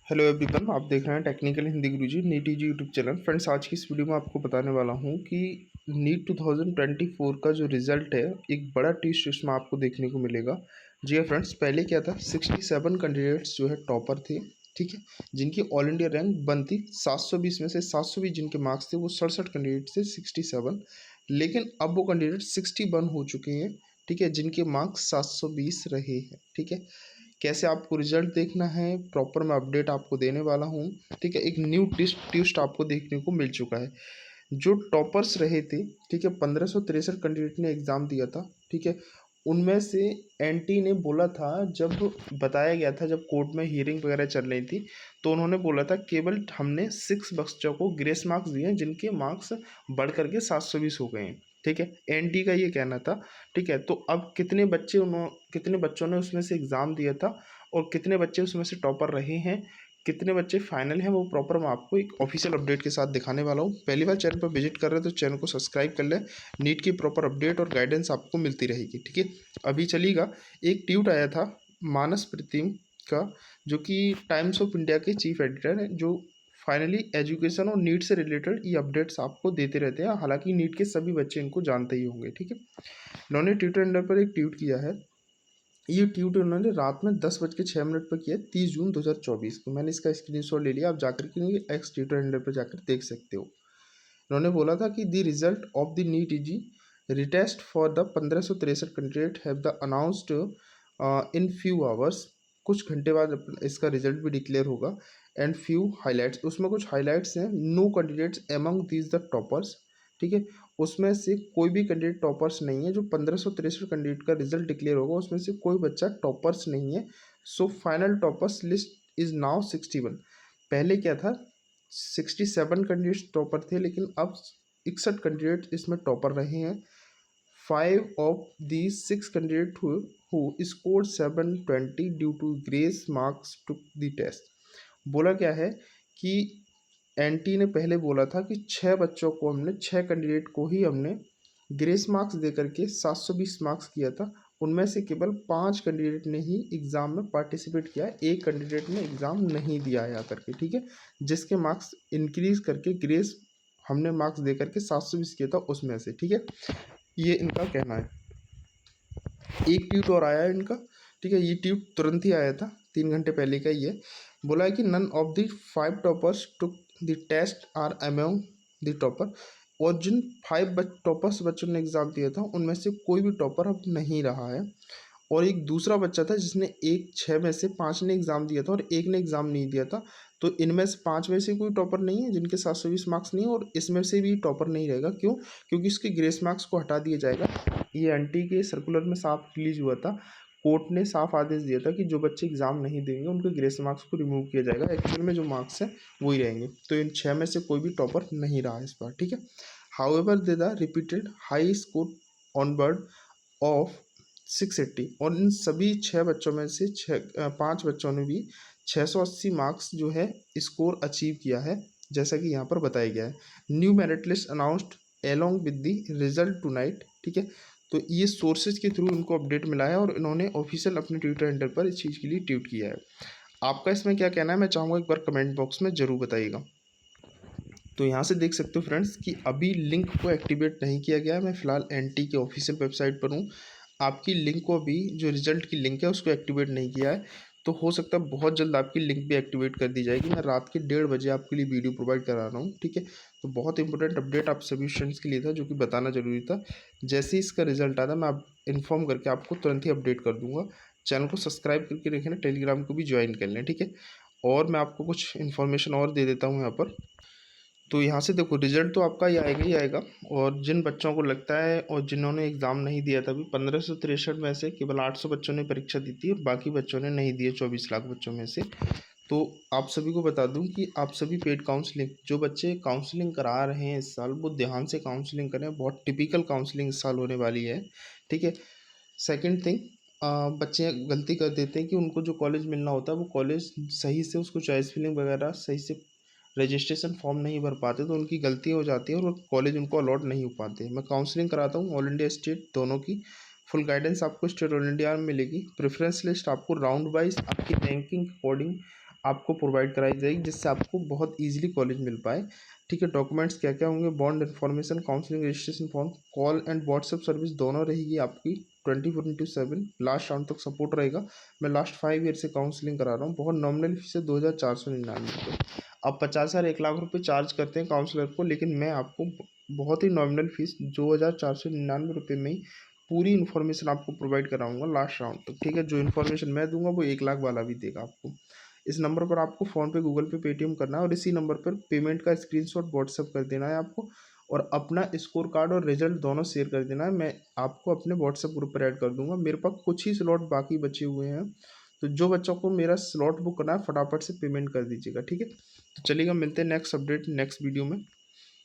Hello everyone, आप देख रहे हैं टेक्निकल हिंदी गुरुजी नीट जी यूट्यूब चैनल। फ्रेंड्स, आज की इस वीडियो में आपको बताने वाला हूं कि नीट 2024 का जो रिज़ल्ट है, एक बड़ा ट्विस्ट इसमें आपको देखने को मिलेगा। जी हाँ फ्रेंड्स, पहले क्या था, 67 कैंडिडेट्स जो है टॉपर थे, ठीक है, जिनकी ऑल इंडिया रैंक बनती 720 में से 720 जिनके मार्क्स थे वो 67 कैंडिडेट थे 67। लेकिन अब वो कैंडिडेट 61 हो चुके हैं, ठीक है, जिनके मार्क्स 720 रहे हैं। ठीक है, कैसे आपको रिजल्ट देखना है, प्रॉपर मैं अपडेट आपको देने वाला हूँ। ठीक है, एक न्यू ट्विस्ट आपको देखने को मिल चुका है। जो टॉपर्स रहे थे, ठीक है, 1563 कैंडिडेट ने एग्ज़ाम दिया था, ठीक है, उनमें से एनटी ने बोला था, जब बताया गया था, जब कोर्ट में हियरिंग वगैरह चल रही थी, तो उन्होंने बोला था केवल हमने 6 बच्चों को ग्रेस मार्क्स दिए हैं जिनके मार्क्स बढ़ करके 720 हो गए हैं। ठीक है, एनटी का ये कहना था। ठीक है, तो अब कितने बच्चों ने उसमें से एग्ज़ाम दिया था और कितने बच्चे उसमें से टॉपर रहे हैं, कितने बच्चे फाइनल हैं, वो प्रॉपर मैं आपको एक ऑफिशियल अपडेट के साथ दिखाने वाला हूँ। पहली बार चैनल पर विजिट कर रहे हैं तो चैनल को सब्सक्राइब कर लें। नीट की प्रॉपर अपडेट और गाइडेंस आपको मिलती रहेगी। ठीक है, अभी चलिएगा, एक ट्वीट आया था मानस प्रतिम का, जो कि टाइम्स ऑफ इंडिया के चीफ एडिटर हैं, जो फाइनली एजुकेशन और नीट से रिलेटेड ये अपडेट्स आपको देते रहते हैं। हालांकि नीट के सभी बच्चे इनको जानते ही होंगे। ठीक है, इन्होंने ट्विटर हैंडल पर एक ट्वीट किया है। ये ट्वीट उन्होंने रात में 10:06 पर किया, 30 जून 2024 को। मैंने इसका स्क्रीनशॉट ले लिया, आप जाकर के एक्स ट्विटर हैंडल पर जाकर देख सकते हो। उन्होंने बोला था कि the result of the NEET UG retest for the 1563 candidate have the announced in few hours. कुछ घंटे बाद इसका रिजल्ट भी डिक्लेयर होगा। एंड फ्यू हाईलाइट्स, उसमें कुछ हाईलाइट्स हैं। No candidates among these the toppers. ठीक है, उसमें से कोई भी कैंडिडेट टॉपर्स नहीं है। जो 1563 कैंडिडेट का रिजल्ट डिक्लेयर होगा उसमें से कोई बच्चा टॉपर्स नहीं है। So final toppers list is now 61। पहले क्या था, 67 कैंडिडेट्स टॉपर थे, लेकिन अब 61 कैंडिडेट इसमें टॉपर रहे हैं। 5 of the 6 candidate who score 720 due to grace marks took the test. बोला क्या है कि एनटी ने पहले बोला था कि 6 बच्चों को हमने, 6 कैंडिडेट को ही हमने ग्रेस मार्क्स दे करके 720 मार्क्स किया था। उनमें से केवल 5 कैंडिडेट ने ही एग्ज़ाम में पार्टिसिपेट किया है, एक कैंडिडेट ने एग्ज़ाम नहीं दिया है आकर के। ठीक है, जिसके मार्क्स इंक्रीज करके ग्रेस हमने मार्क्स दे करके 720 किया था उसमें से। ठीक है, ये इनका कहना है। एक ट्वीट और आया है इनका। ठीक है, ये ट्वीट तुरंत ही आया था, 3 घंटे पहले का ही है। बोला है कि none of the 5 toppers took the test are among the topper. और जिन 5 टॉपर्स बच्चों ने एग्ज़ाम दिया था उनमें से कोई भी टॉपर अब नहीं रहा है। और एक दूसरा बच्चा था जिसने 6 में से 5 ने एग्ज़ाम दिया था और एक ने एग्ज़ाम नहीं दिया था। तो इनमें से 5 में से कोई टॉपर नहीं है जिनके 720 मार्क्स नहीं है, और इसमें से भी टॉपर नहीं रहेगा। क्यों? क्योंकि इसके ग्रेस मार्क्स को हटा दिया जाएगा। ये एनटी के सर्कुलर में साफ रिलीज हुआ था। कोर्ट ने साफ आदेश दिया था कि जो बच्चे एग्ज़ाम नहीं देंगे उनके ग्रेस मार्क्स को रिमूव किया जाएगा। एक्चुअल में जो मार्क्स हैं वही रहेंगे। तो इन 6 में से कोई भी टॉपर नहीं रहा इस बार। ठीक है, however they the repeated high score on word of 680। और इन सभी 6 बच्चों में से 5 बच्चों ने भी 680 मार्क्स जो है स्कोर अचीव किया है, जैसा कि यहाँ पर बताया गया है। New merit list announced along with the result tonight. ठीक है, तो ये सोर्सेज के थ्रू इनको अपडेट मिला है और इन्होंने ऑफिशियल अपने ट्विटर हैंडल पर इस चीज़ के लिए ट्वीट किया है। आपका इसमें क्या कहना है, मैं चाहूँगा एक बार कमेंट बॉक्स में ज़रूर बताइएगा। तो यहाँ से देख सकते हो फ्रेंड्स कि अभी लिंक को एक्टिवेट नहीं किया गया है। मैं फ़िलहाल एनटी के ऑफिशियल वेबसाइट पर हूँ। आपकी लिंक को अभी, जो रिज़ल्ट की लिंक है उसको एक्टिवेट नहीं किया है, तो हो सकता है बहुत जल्द आपकी लिंक भी एक्टिवेट कर दी जाएगी। मैं रात के 1:30 बजे आपके लिए वीडियो प्रोवाइड करा रहा हूँ। ठीक है, तो बहुत इंपॉर्टेंट अपडेट आप सभी स्टूडेंट्स के लिए था, जो कि बताना ज़रूरी था। जैसे ही इसका रिजल्ट आता मैं आप इन्फॉर्म करके आपको तुरंत ही अपडेट कर दूँगा। चैनल को सब्सक्राइब करके रखें, टेलीग्राम को भी ज्वाइन कर लें। ठीक है, और मैं आपको कुछ इन्फॉर्मेशन और दे देता हूँ यहाँ पर। तो यहाँ से देखो, रिजल्ट तो आपका ये आएगा ही आएगा। और जिन बच्चों को लगता है और जिन्होंने एग्ज़ाम नहीं दिया था, अभी 1563 में से केवल 800 बच्चों ने परीक्षा दी थी और बाकी बच्चों ने नहीं दिए, 24 लाख बच्चों में से। तो आप सभी को बता दूं कि आप सभी पेड काउंसलिंग, जो बच्चे काउंसलिंग करा रहे हैं इस साल, वो ध्यान से काउंसलिंग करें। बहुत टिपिकल काउंसलिंग इस साल होने वाली है। ठीक है, सेकेंड थिंग, बच्चे गलती कर देते हैं कि उनको जो कॉलेज मिलना होता है वो कॉलेज सही से, उसको चॉइस फिलिंग वगैरह सही से रजिस्ट्रेशन फॉर्म नहीं भर पाते, तो उनकी गलती हो जाती है और कॉलेज उनको अलॉट नहीं हो पाते। मैं काउंसलिंग कराता हूँ ऑल इंडिया स्टेट दोनों की। फुल गाइडेंस आपको स्टेट ऑल इंडिया में मिलेगी। प्रेफरेंस लिस्ट आपको राउंड वाइज आपकी रैंकिंग अकॉर्डिंग आपको प्रोवाइड कराई जाएगी, जिससे आपको बहुत ईजिली कॉलेज मिल पाए। ठीक है, डॉक्यूमेंट्स क्या क्या होंगे, bond information, counselling registration form, call and WhatsApp service दोनों रहेगी आपकी 24/7, लास्ट राउंड तक सपोर्ट रहेगा। मैं लास्ट 5 ईयर से काउंसलिंग करा रहा हूँ। बहुत नॉमिनल फीस है 2,499 रुपये। आप 50,000 1 लाख रुपये चार्ज करते हैं काउंसलर को, लेकिन मैं आपको बहुत ही नॉमिनल फीस 2,499 रुपये में ही पूरी इन्फॉर्मेशन आपको प्रोवाइड कराऊंगा लास्ट राउंड तक। ठीक है, जो इन्फॉर्मेशन मैं दूंगा वो 1 लाख वाला भी देगा आपको। इस नंबर पर आपको फ़ोनपे, गूगल पे, पेटीएम करना है और इसी नंबर पर पेमेंट का स्क्रीनशॉट व्हाट्सअप कर देना है आपको, और अपना स्कोर कार्ड और रिजल्ट दोनों शेयर कर देना है। मैं आपको अपने व्हाट्सएप ग्रुप पर ऐड कर दूंगा। मेरे पास कुछ ही स्लॉट बाकी बचे हुए हैं, तो जो बच्चों को मेरा स्लॉट बुक करना है फटाफट से पेमेंट कर दीजिएगा। ठीक है, तो चलिएगा, मिलते हैं नेक्स्ट अपडेट नेक्स्ट वीडियो में।